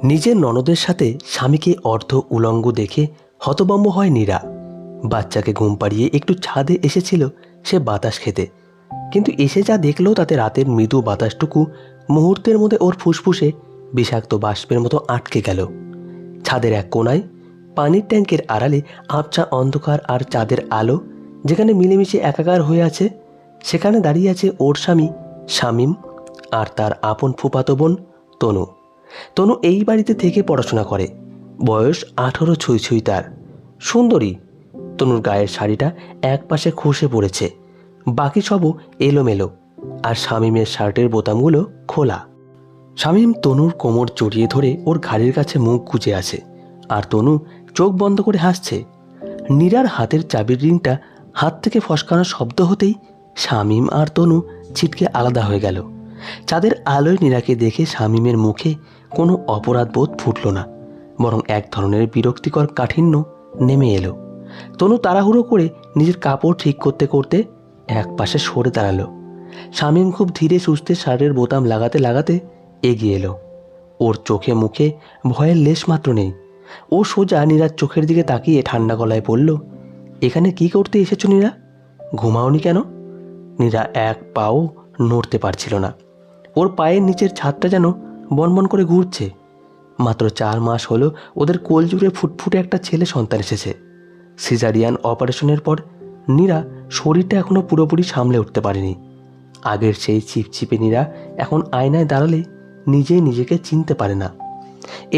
নিজের ননদের সাথে স্বামীকে অর্ধ উলঙ্গ দেখে হতভম্ব হয় নীরা। বাচ্চাকে ঘুম পাড়িয়ে একটু ছাদে এসেছিল সে বাতাস খেতে, কিন্তু এসে যা দেখলো তাতে রাতের মৃদু বাতাসটুকু মুহূর্তের মধ্যে ওর ফুসফুসে বিষাক্ত বাষ্পের মতো আটকে গেল। ছাদের এক কোণায় পানির ট্যাঙ্কের আড়ালে আবছা অন্ধকার আর চাঁদের আলো যেখানে মিলেমিশে একাকার হয়ে আছে, সেখানে দাঁড়িয়ে আছে ওর স্বামী শামীম আর তার আপন ফুফাতো বোন তনু। তনু এই বাড়িতে থেকে পড়াশোনা করে, বয়স 18 ছুঁই ছুঁই তার। সুন্দরী। তনুর গায়ের শাড়িটা এক পাশে খসে পড়েছে, বাকি সবও এলোমেলো, আর শামীমের শার্টের বোতামগুলো খোলা। শামীম তনুর কোমর জড়িয়ে ধরে ওর ঘাড়ির কাছে মুখ গুজে আছে, আর তনু চোখ বন্ধ করে হাসছে। নীরার হাতের চাবির রিংটা হাত থেকে ফসকানোর শব্দ হতেই শামীম আর তনু ছিটকে আলাদা হয়ে গেল। চাঁদের আলোয় নীরাকে দেখে শামীমের মুখে কোনো অপরাধ বোধ ফুটল না, বরং এক ধরনের বিরক্তিকর কাঠিন্য নেমে এলো। তনু তাড়াহুড়ো করে নিজের কাপড় ঠিক করতে করতে এক পাশে সরে দাঁড়ালো। শামীম খুব ধীরে সুস্থে শার্টের বোতাম লাগাতে লাগাতে এগিয়ে এলো। ওর চোখে মুখে ভয়ের লেশ মাত্র নেই। ও সোজা নীরার চোখের দিকে তাকিয়ে ঠান্ডা গলায় বলল, এখানে কি করতে এসেছো নীরা? ঘুমাওনি কেন? নীরা এক পাও নড়তে পারছিল না। ওর পায়ের নিচের ছাদটা যেন বনবন করে ঘুরছে। মাত্র 4 মাস হলো ওদের কোল জুড়ে ফুটফুটে একটা ছেলে সন্তান এসেছে। সিজারিয়ান অপারেশনের পর নীরা শরীরটা এখনো পুরোপুরি সামলে উঠতে পারেনি। আগের সেই চিপচিপে নীরা এখন আয়নায় দাঁড়ালে নিজেই নিজেকে চিনতে পারে না।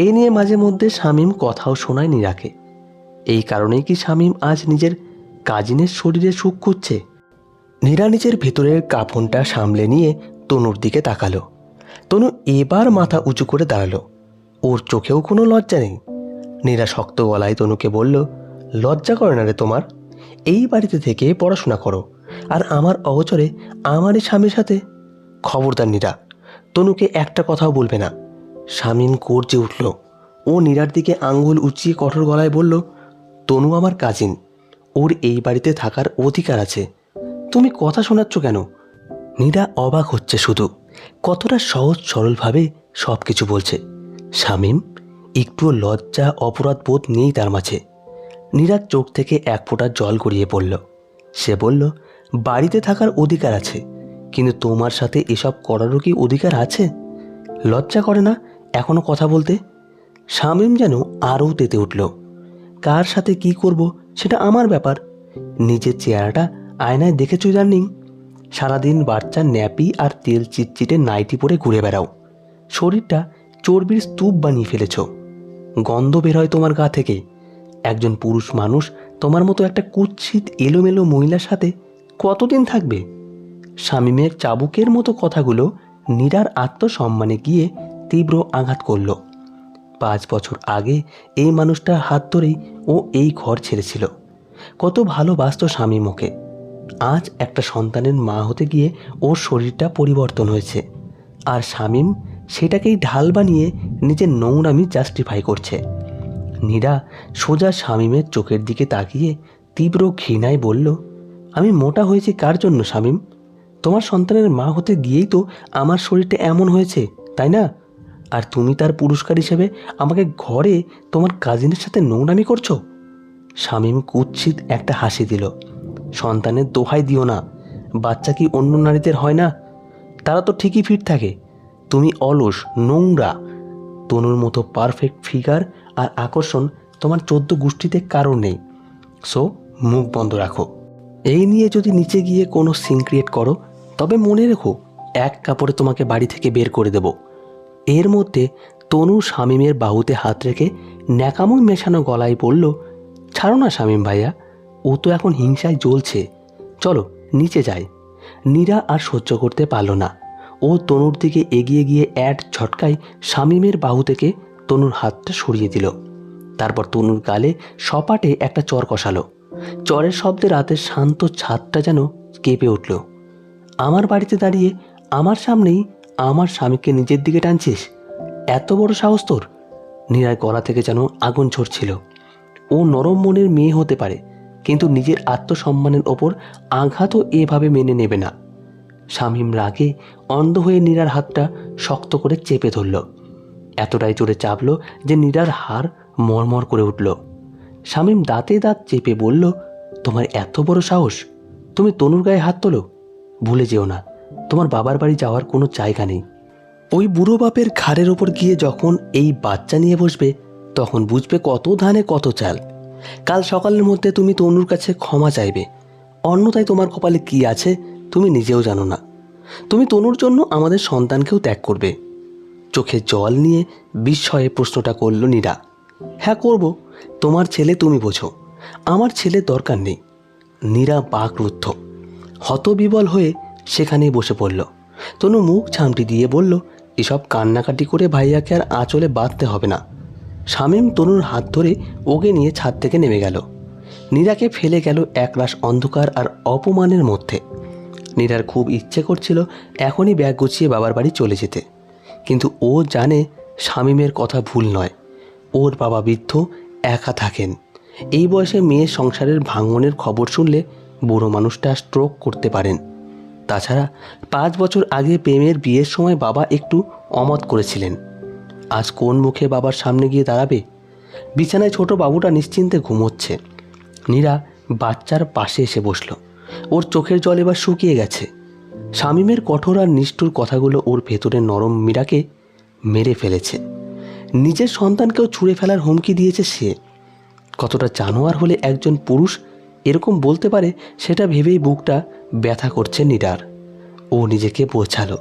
এই নিয়ে মাঝে মধ্যে শামীম কথাও শোনায় নীরাকে। এই কারণেই কি শামীম আজ নিজের কাজিনের শরীরে সুখ খুঁজছে? নীরা নিজের ভেতরের কাফনটা সামলে নিয়ে তনুর দিকে তাকালো। তনু এবার মাথা উঁচু করে দাঁড়ালো। ওর চোখেও কোনো লজ্জা নেই। নীরা শক্ত গলায় তনুকে বলল, লজ্জা করে না রে তোমার? এই বাড়িতে থেকে পড়াশোনা করো, আর আমার অগোচরে আমারই স্বামীর সাথে? খবরদার নীরা, তনুকে একটা কথাও বলবে না। শামীম গর্জে উঠল। ও নীরার দিকে আঙ্গুল উঁচিয়ে কঠোর গলায় বলল, তনু আমার কাজিন, ওর এই বাড়িতে থাকার অধিকার আছে। তুমি কথা শোনাচ্ছ কেন? নীরা অবাক হচ্ছে শুধু, কতটা সহজ সরলভাবে সব কিছু বলছে। শামীম একটুও লজ্জা অপরাধ বোধ নেই তার মাঝে। নীরার চোখ থেকে এক ফোঁটা জল গড়িয়ে পড়ল। সে বলল, বাড়িতে থাকার অধিকার আছে, কিন্তু তোমার সাথে এসব করারও কি অধিকার আছে? লজ্জা করে না এখনো কথা বলতে? শামীম যেন আরও তেতে উঠল। কার সাথে কি করব সেটা আমার ব্যাপার। নিজের চেহারাটা আয়নায় দেখেছো জার্নিং? সারাদিন বাচ্চার ন্যাপি আর তেল চিটচিটে নাইটি পরে ঘুরে বেড়াও। শরীরটা চর্বির স্তূপ বানিয়ে ফেলেছ। গন্ধ বের হয় তোমার গা থেকে। একজন পুরুষ মানুষ তোমার মতো একটা কুৎসিত এলোমেলো মহিলার সাথে কতদিন থাকবে? শামীমের চাবুকের মতো কথাগুলো নীরার আত্মসম্মানে গিয়ে তীব্র আঘাত করল। 5 বছর আগে এই মানুষটার হাত ধরেই ও এই ঘর ছেড়েছিল। কত ভালোবাসত শামীম ওকে। আজ একটা সন্তানের মা হতে গিয়ে ওর শরীরটা পরিবর্তন হয়েছে, আর শামীম সেটাকেই ঢাল বানিয়ে নিজের নোংরামি জাস্টিফাই করছে। নীরা সোজা শামীমের চোখের দিকে তাকিয়ে তীব্র ঘৃণায় বলল, আমি মোটা হয়েছি কার জন্য শামীম? তোমার সন্তানের মা হতে গিয়েই তো আমার শরীরটা এমন হয়েছে, তাই না? আর তুমি তার পুরস্কার হিসেবে আমাকে ঘরে তোমার কাজিনের সাথে নোংরামি করছো। শামীম কুৎসিত একটা হাসি দিল। সন্তানের দোহাই দিও না। বাচ্চা কি অন্য নারীদের হয় না? তারা তো ঠিকই ফিট থাকে। তুমি অলস, নোংরা। তনুর মতো পারফেক্ট ফিগার আর আকর্ষণ তোমার 14 গোষ্ঠীতে কারো নেই। সো মুখ বন্ধ রাখো। এই নিয়ে যদি নিচে গিয়ে কোনো সিন ক্রিয়েট করো, তবে মনে রেখো এক কাপড়ে তোমাকে বাড়ি থেকে বের করে দেব। এর মধ্যে তনু শামীমের বাহুতে হাত রেখে ন্যাকামো মেশানো গলায় বলল, ছাড়ো না শামীম ভাইয়া, ও তো এখন হিংসায় জ্বলছে। চলো নিচে যাই। নীরা আর সহ্য করতে পারল না। ও তনুর দিকে এগিয়ে গিয়ে এক ঝটকায় শামীমের বাহু থেকে তনুর হাতটা সরিয়ে দিল। তারপর তনুর গালে সপাটে একটা চর কষালো। চরের শব্দে রাতের শান্ত ছাদটা যেন কেঁপে উঠল। আমার বাড়িতে দাঁড়িয়ে আমার সামনেই আমার স্বামীকে নিজের দিকে টানছিস? এত বড় সাহস তোর? নীরার গলা থেকে যেন আগুন ঝরছিল। ও নরম মনের মেয়ে হতে পারে, কিন্তু নিজের আত্মসম্মানের ওপর আঘাতও এভাবে মেনে নেবে না। শামীম রাগে অন্ধ হয়ে নীরার হাতটা শক্ত করে চেপে ধরল। এতটাই জোরে চাপলো যে নীরার হাড় মরমর করে উঠল। শামীম দাঁতে দাঁত চেপে বলল, তোমার এত বড় সাহস, তুমি তনুর গায়ে হাত তোলো? ভুলে যেও না, তোমার বাবার বাড়ি যাওয়ার কোনো জায়গা নেই। ওই বুড়ো বাপের ঘাড়ের ওপর গিয়ে যখন এই বাচ্চা নিয়ে বসবে, তখন বুঝবে কত ধানে কত চাল। কাল সকালের মধ্যে তুমি তনুর কাছে ক্ষমা চাইবে, অন্যথায় তোমার কপালে কি আছে তুমি নিজেও জানো না। তুমি তনুর জন্য আমাদের সন্তানকেও ত্যাগ করবে। চোখে জল নিয়ে বিস্ময়ে প্রশ্নটা করল নীরা। হ্যাঁ করব, তোমার ছেলে তুমি বোঝো, আমার ছেলের দরকার নেই। নীরা বাকরুদ্ধ, হতবিবল হয়ে সেখানেই বসে পড়ল। তনু মুখ ঝামটি দিয়ে বলল, এসব কান্নাকাটি করে ভাইয়াকে আর আঁচলে বাঁধতে হবে না। শামীম তনুর হাত ধরে ওকে নিয়ে ছাদ থেকে নেমে গেল। নীরাকে ফেলে গেল একরাশ অন্ধকার আর অপমানের মধ্যে। নীরার খুব ইচ্ছে করছিল এখনই ব্যাগ গুছিয়ে বাবার বাড়ি চলে যেতে, কিন্তু ও জানে শামীমের কথা ভুল নয়। ওর বাবা বৃদ্ধ, একা থাকেন। এই বয়সে মেয়ের সংসারের ভাঙনের খবর শুনলে বুড়ো মানুষটা স্ট্রোক করতে পারেন। তাছাড়া 5 বছর আগে প্রেমের বিয়ের সময় বাবা একটু অমত করেছিলেন। আজ কোন মুখে বাবার সামনে গিয়ে দাঁড়াবে? বিছানায় ছোট বাবুটা নিশ্চিন্তে ঘুমোচ্ছে। নীরা বাচ্চার পাশে এসে বসল। ওর চোখের জল এবার শুকিয়ে গেছে। শামীমের কঠোর আর নিষ্ঠুর কথাগুলো ওর ভেতরের নরম মীরাকে মেরে ফেলেছে। নিজের সন্তানকেও ছুঁড়ে ফেলার হুমকি দিয়েছে সে। কতটা জানোয়ার হলে একজন পুরুষ এরকম বলতে পারে, সেটা ভেবেই বুকটা ব্যথা করছে নীরার। ও নিজেকে বোঝালো,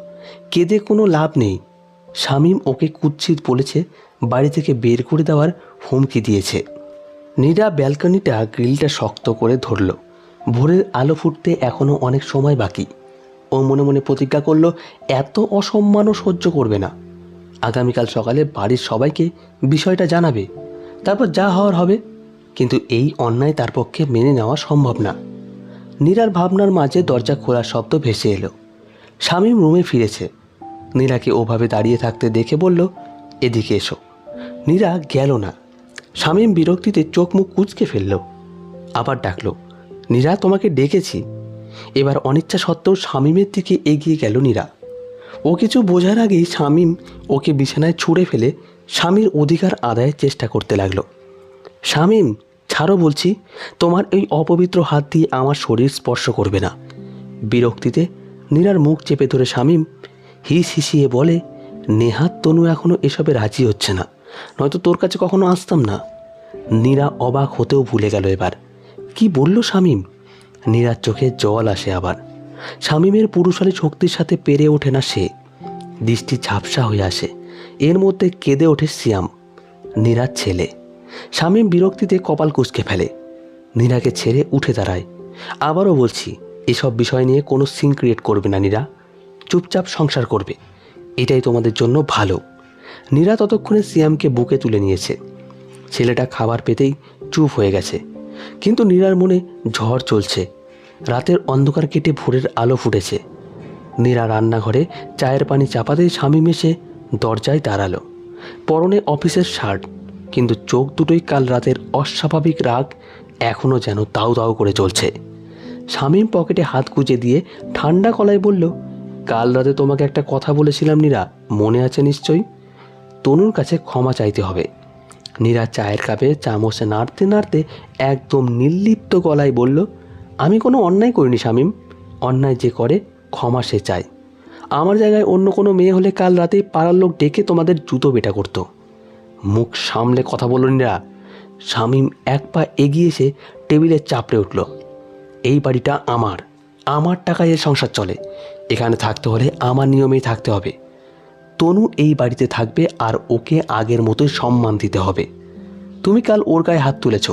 কেঁদে কোনো লাভ নেই। শামীম ওকে কুৎসিত বলেছে, বাড়ি থেকে বের করে দেওয়ার হুমকি দিয়েছে। নীরা ব্যালকনিটা গ্রিলটা শক্ত করে ধরল। ভোরের আলো ফুটতে এখনও অনেক সময় বাকি। ও মনে মনে প্রতিজ্ঞা করল, এত অসম্মানও সহ্য করবে না। আগামীকাল সকালে বাড়ির সবাইকে বিষয়টা জানাবে, তারপর যা হওয়ার হবে। কিন্তু এই অন্যায় তার পক্ষে মেনে নেওয়া সম্ভব না। নীরার ভাবনার মাঝে দরজা খোলার শব্দ ভেসে এলো। শামীম রুমে ফিরেছে। নীরাকে ওভাবে দাঁড়িয়ে থাকতে দেখে বলল, এদিকে এসো। নীরা গেল না। শামীম বিরক্তিতে চোখ মুখ কুঁচকে ফেলল। আবার ডাকলো, নীরা তোমাকে ডেকেছি। এবার অনিচ্ছা সত্ত্বেও শামীমের দিকে এগিয়ে গেল নীরা। ও কিছু বোঝার আগেই শামীম ওকে বিছানায় ছুঁড়ে ফেলে স্বামীর অধিকার আদায়ের চেষ্টা করতে লাগলো। শামীম, ছাড়ো বলছি, তোমার এই অপবিত্র হাত দিয়ে আমার শরীর স্পর্শ করবে না। বিরক্তিতে নীরার মুখ চেপে ধরে শামীম হিস হিসিয়ে বলে, নেহাত তনু এখনও এসবে রাজি হচ্ছে না, নয়তো তোর কাছে কখনো আসতাম না। নীরা অবাক হতেও ভুলে গেল এবার। কি বলল শামীম? নীরার চোখে জল আসে আবার। শামীমের পুরুষালী শক্তির সাথে পেরে ওঠে না সে। দৃষ্টি ঝাপসা হয়ে আসে। এর মধ্যে কেঁদে ওঠে সিয়াম, নীরার ছেলে। শামীম বিরক্তিতে কপাল কুঁচকে ফেলে। নীরাকে ছেড়ে উঠে দাঁড়ায়। আবারও বলছি, এসব বিষয় নিয়ে কোনো সিন ক্রিয়েট করবে না নীরা। চুপচাপ সংসার করবে, এটাই তোমাদের জন্য ভালো। নীরা ততক্ষণে সিয়ামকে বুকে তুলে নিয়েছে। ছেলেটা খাবার পেতেই চুপ হয়ে গেছে, কিন্তু নীরার মনে ঝড় চলছে। রাতের অন্ধকার কেটে ভোরের আলো ফুটেছে। নীরা রান্নাঘরে চায়ের পানি চাপাতেই শামীম এসে দরজায় দাঁড়ালো। পরনে অফিসের শার্ট, কিন্তু চোখ দুটোই কাল রাতের অস্বাভাবিক রাগ এখনও যেন দাউ দাউ করে চলছে। শামীম পকেটে হাত গুজে দিয়ে ঠান্ডা গলায় বলল, কাল রাতে তোমাকে একটা কথা বলেছিলাম নীরা, মনে আছে নিশ্চয়ই? তনুর কাছে ক্ষমা চাইতে হবে। নীরা চায়ের কাপে চামচে নাড়তে নাড়তে একদম নির্লিপ্ত গলায় বলল, আমি কোনো অন্যায় করিনি শামীম। অন্যায় যে করে ক্ষমা সে চায়। আমার জায়গায় অন্য কোনো মেয়ে হলে কাল রাতেই পাড়ার লোক ডেকে তোমাদের জুতো বেটা করত। মুখ সামলে কথা বলল নীরা। শামীম এক পা এগিয়ে এসে টেবিলে চাপড়ে উঠল। এই বাড়িটা আমার, আমার টাকায় এর সংসার চলে। এখানে থাকতে হলে আমার নিয়মেই থাকতে হবে। তনু এই বাড়িতে থাকবে আর ওকে আগের মতোই সম্মান দিতে হবে। তুমি কাল ওর গায়ে হাত তুলেছ,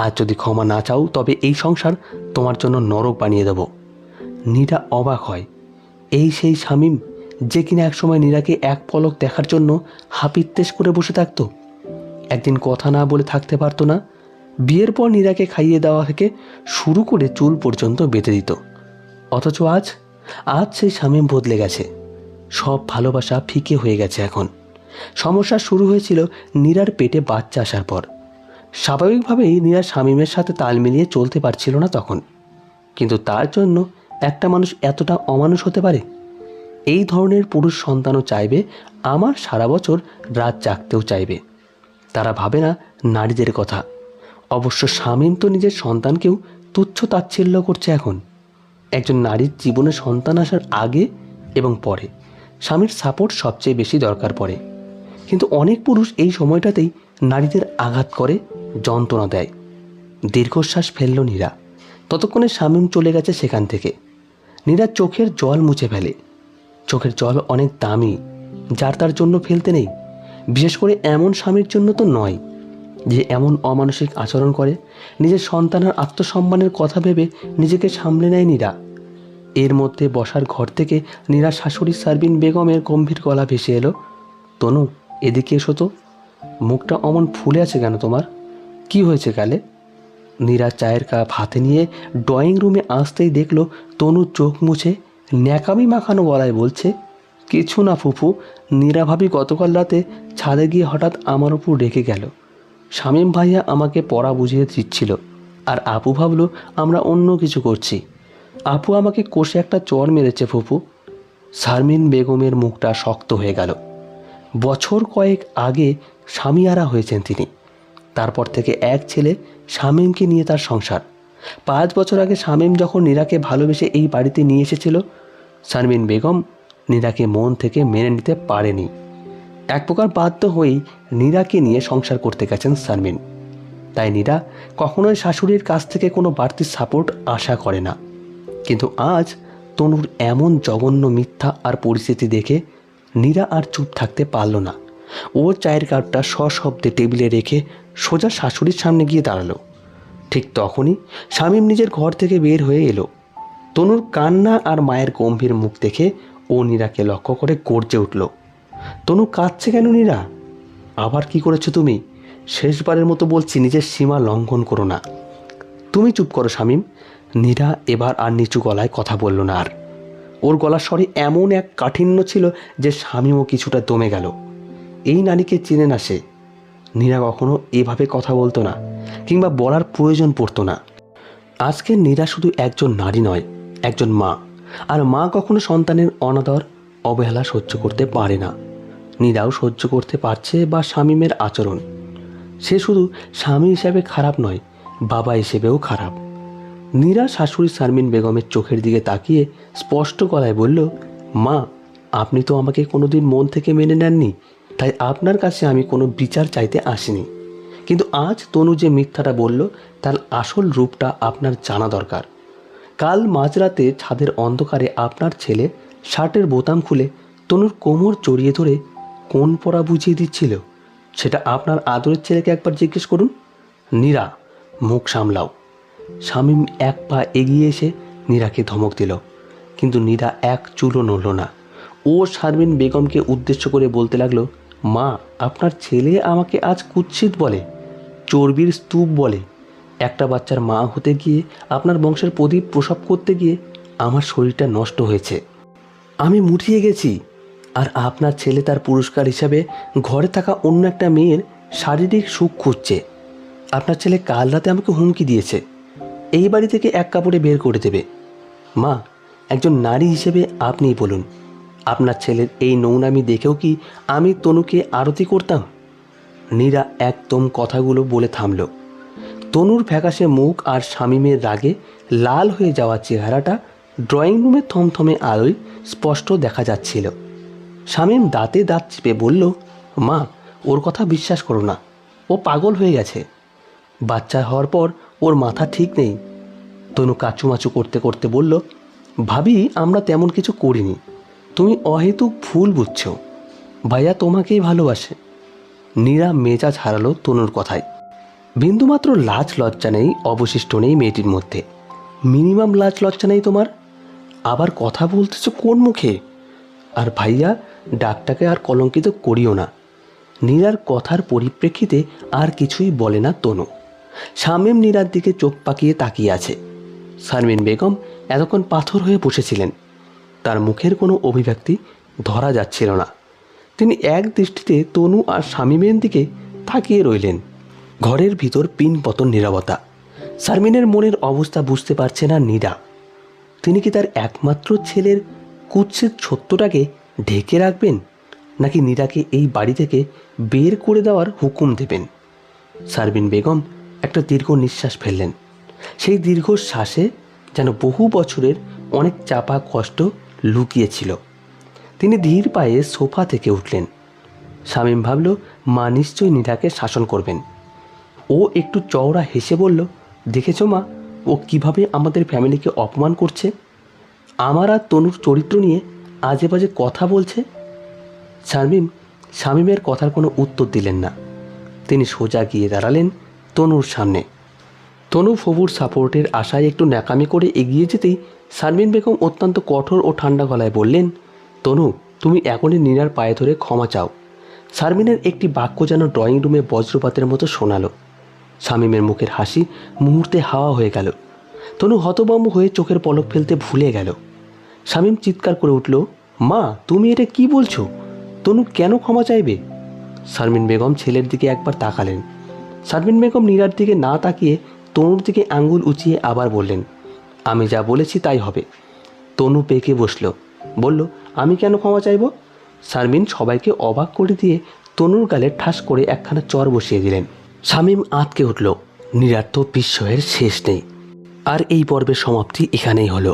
আর যদি ক্ষমা না চাও তবে এই সংসার তোমার জন্য নরক বানিয়ে দেব। নীরা অবাক হয়। এই সেই শামীম যে কিনা একসময় নীরাকে এক পলক দেখার জন্য হাপিত্তেশ করে বসে থাকত। একদিন কথা না বলে থাকতে পারতো না। বিয়ের পর নীরাকে খাইয়ে দেওয়া থেকে শুরু করে চুল পর্যন্ত বেঁধে দিত। অথচ আজ সেই শামীম বদলে গেছে। সব ভালোবাসা ফিকে হয়ে গেছে এখন। সমস্যা শুরু হয়েছিল নীরার পেটে বাচ্চা আসার পর। স্বাভাবিকভাবেই নীরা শামীমের সাথে তাল মিলিয়ে চলতে পারছিল না তখন। কিন্তু তার জন্য একটা মানুষ এতটা অমানুষ হতে পারে? এই ধরনের পুরুষ সন্তানও চাইবে আমার সারা বছর রাত জাগতেও চাইবে। তারা ভাবে না নারীদের কথা। অবশ্য শামীম তো নিজের সন্তানকেও তুচ্ছ তাচ্ছিল্য করছে এখন। একজন নারীর জীবনে সন্তান আসার আগে এবং পরে স্বামীর সাপোর্ট সবচেয়ে বেশি দরকার পড়ে। কিন্তু অনেক পুরুষ এই সময়টাতেই নারীদের আঘাত করে, যন্ত্রণা দেয়। দীর্ঘশ্বাস ফেলল নীরা। ততক্ষণে শামীম চলে গেছে সেখান থেকে। নীরা চোখের জল মুছে ফেলে। চোখের জল অনেক দামি, যার তার জন্য ফেলতে নেই। বিশেষ করে এমন স্বামীর জন্য তো নয় যে এমন অমানসিক আচরণ করে। নিজের সন্তানের আত্মসম্মানের কথা ভেবে নিজেকে সামলে নেয় নীরা। এর মধ্যে বসার ঘর থেকে নীরা শাশুড়ি শারমিন বেগমের গম্ভীর গলা ভেসে এলো, তনু এদিকে এসো তো। মুখটা অমন ফুলে আছে কেন তোমার? কি হয়েছে গালে? নীরা চায়ের কাপ হাতে নিয়ে ড্রয়িং রুমে আসতেই দেখল তনু চোখ মুছে ন্যাকামি মাখানো গলায় বলছে, কিছু না ফুফু, নীরা ভাবি গতকাল রাতে ছাদে গিয়ে হঠাৎ আমার উপর রেগে গেল। শামীম ভাইয়া আমাকে পড়া বুঝিয়ে দিচ্ছিল, আর আপু ভাবলো আমরা অন্য কিছু করছি। আপু আমাকে কষে একটা চড় মেরেছে ফুফু। শারমিন বেগমের মুখটা শক্ত হয়ে গেল। বছর কয়েক আগে স্বামীহারা হয়েছেন তিনি। তারপর থেকে এক ছেলে শামীমকে নিয়ে তার সংসার। 5 বছর আগে শামীম যখন নীরাকে ভালোবেসে এই বাড়িতে নিয়ে এসেছিল, শারমিন বেগম নীরাকে মন থেকে মেনে নিতে পারেনি। এক প্রকার বাধ্য হয়েই নীরাকে নিয়ে সংসার করতে গেছেন শারমিন। তাই নীরা কখনোই শাশুড়ির কাছ থেকে কোনো বাড়তি সাপোর্ট আশা করে না। কিন্তু আজ তনুর এমন জঘন্য মিথ্যা আর পরিস্থিতি দেখে নীরা আর চুপ থাকতে পারল না। ও চায়ের কাপটা সশব্দে টেবিলে রেখে সোজা শাশুড়ির সামনে গিয়ে দাঁড়ালো। ঠিক তখনই শামীম নিজের ঘর থেকে বের হয়ে এলো। তনুর কান্না আর মায়ের গম্ভীর মুখ দেখে ও নীরাকে লক্ষ্য করে গর্জে উঠল, তনু কাঁদছে কেন নীরা? আবার কি করেছো তুমি? শেষবারের মতো বলছি, নিজের সীমা লঙ্ঘন করো না। তুমি চুপ করো শামীম। নীরা এবার আর নিচু গলায় কথা বলল না আর। ওর গলার স্বরে এমন এক কাঠিন্য ছিল যে শামীমও কিছুটা দমে গেল। এই নারীকে চেনে না সে। নীরা কখনো এভাবে কথা বলতো না, কিংবা বলার প্রয়োজন পড়তো না। আজকে নীরা শুধু একজন নারী নয়, একজন মা। আর মা কখনো সন্তানের অনাদর, অবহেলা সহ্য করতে পারে না। নীরাও সহ্য করতে পারছে বা শামীমের আচরণ। সে শুধু স্বামী হিসেবে খারাপ নয়, বাবা হিসেবেও খারাপ। নীরা শাশুড়ি শারমিন বেগমের চোখের দিকে তাকিয়ে স্পষ্ট গলায় বলল, মা, আপনি তো আমাকে কোনোদিন মন থেকে মেনে নেননি, তাই আপনার কাছে আমি কোনো বিচার চাইতে আসিনি। কিন্তু আজ তনু যে মিথ্যাটা বলল, তার আসল রূপটা আপনার জানা দরকার। কাল মাঝরাতে ছাদের অন্ধকারে আপনার ছেলে শার্টের বোতাম খুলে তনুর কোমর জড়িয়ে ধরে কোন পড়া বুঝিয়ে দিচ্ছিল, সেটা আপনার আদরের ছেলেকে একবার জিজ্ঞেস করুন। নীরা, মুখ সামলাও। শামীম এক পা এগিয়ে এসে নীরাকে ধমক দিল, কিন্তু নীরা এক চুলও নড়ল না। ও শারমিন বেগমকে উদ্দেশ্য করে বলতে লাগলো, মা, আপনার ছেলে আমাকে আজ কুৎসিত বলে, চর্বির স্তূপ বলে। একটা বাচ্চার মা হতে গিয়ে, আপনার বংশের প্রদীপ প্রসব করতে গিয়ে আমার শরীরটা নষ্ট হয়েছে। আমি মুঠিয়ে গেছি। আর আপনার ছেলে তার পুরস্কার হিসাবে ঘরে থাকা অন্য একটা মেয়ের শারীরিক সুখ খুঁজছে। আপনার ছেলে কাল রাতে আমাকে হুমকি দিয়েছে, এই বাড়ি থেকে এক কাপড়ে বের করে দেবে। মা, একজন নারী হিসেবে আপনিই বলুন, আপনার ছেলের এই নোংরামি দেখেও কি আমি তনুকে আরতি করতাম? নীরা একদম কথাগুলো বলে থামল। তনুর ফ্যাকাশে মুখ আর শামীমের রাগে লাল হয়ে যাওয়া চেহারাটা ড্রয়িং রুমের থমথমে আলোয় স্পষ্ট দেখা যাচ্ছিল। শামীম দাঁতে দাঁত চেপে বলল, মা, ওর কথা বিশ্বাস করো না। ও পাগল হয়ে গেছে। বাচ্চা হওয়ার পর ওর মাথা ঠিক নেই। তনু কাচুমাচু করতে করতে বলল, ভাবি, আমরা তেমন কিছু করিনি। তুমি অহেতুক ভুল বুঝছো। ভাইয়া তোমাকেই ভালোবাসে। নীরা মেজাজ হারালো তনুর কথায়। বিন্দুমাত্র লাজ লজ্জা নেই, অবশিষ্ট নেই মেয়েটির মধ্যে। মিনিমাম লাজ লজ্জা নেই তোমার? আবার কথা বলতেছো কোন মুখে? আর ভাইয়া ডাকটাকে আর কলঙ্কিত করিও না। নীরার কথার পরিপ্রেক্ষিতে আর কিছুই বলে না তনু। শামীম নীরার দিকে চোখ পাকিয়ে তাকিয়ে আছে। শারমিন বেগম এতক্ষণ পাথর হয়ে বসেছিলেন। তার মুখের কোনো অভিব্যক্তি ধরা যাচ্ছিল না। তিনি এক দৃষ্টিতে তনু আর শামীমের দিকে তাকিয়ে রইলেন। ঘরের ভিতর পিনপতন নীরবতা। শারমিনের মনের অবস্থা বুঝতে পারছে না নীরা। তিনি কি তার একমাত্র ছেলের কুৎসিত সত্যটাকে ঢেকে রাখবেন নাকি নীরাকে এই বাড়ি থেকে বের করে দেওয়ার হুকুম দেবেন? শারমিন বেগম একটা দীর্ঘ নিঃশ্বাস ফেললেন। সেই দীর্ঘ শ্বাসে যেন বহু বছরের অনেক চাপা কষ্ট লুকিয়েছিল। তিনি ধীর পায়ে সোফা থেকে উঠলেন। শামীম ভাবল, মা নিশ্চয়ই নীরাকে শাসন করবেন। ও একটু চওড়া হেসে বলল, দেখেছো মা, ও কিভাবে আমাদের ফ্যামিলিকে অপমান করছে। আমার আর তনুর চরিত্র নিয়ে আজে বাজে কথা বলছে। শামীমের কথার কোনো উত্তর দিলেন না। তিনি সোজা গিয়ে দাঁড়ালেন তনুর সামনে। তনু ফবুর সাপোর্টের আশায় একটু ন্যাকামি করে এগিয়ে যেতেই শারমিন বেগম অত্যন্ত কঠোর ও ঠান্ডা গলায় বললেন, তনু, তুমি এখনই নীরার পায়ে ধরে ক্ষমা চাও। শারমিনের একটি বাক্য যেন ড্রয়িং রুমে বজ্রপাতের মতো শোনালো। শামীমের মুখের হাসি মুহূর্তে হাওয়া হয়ে গেল। তনু হতভম্ব হয়ে চোখের পলক ফেলতে ভুলে গেল। শামীম চিৎকার করে উঠল, মা, তুমি এটা কি বলছো? তনু কেন ক্ষমা চাইবে? শারমিন বেগম ছেলের দিকে একবার তাকালেন। শারমিন বেগম নীরার দিকে না তাকিয়ে তনুর দিকে আঙ্গুল উঁচিয়ে আবার বললেন, আমি যা বলেছি তাই হবে। তনু পেকে বসল, বলল, আমি কেন ক্ষমা চাইব? শারমিন সবাইকে অবাক করে দিয়ে তনুর গালে ঠাস করে একখানা চর বসিয়ে দিলেন। শামীম আঁতকে উঠল। নীরার তো বিস্ময়ের শেষ নেই। আর এই পর্বের সমাপ্তি এখানেই হলো।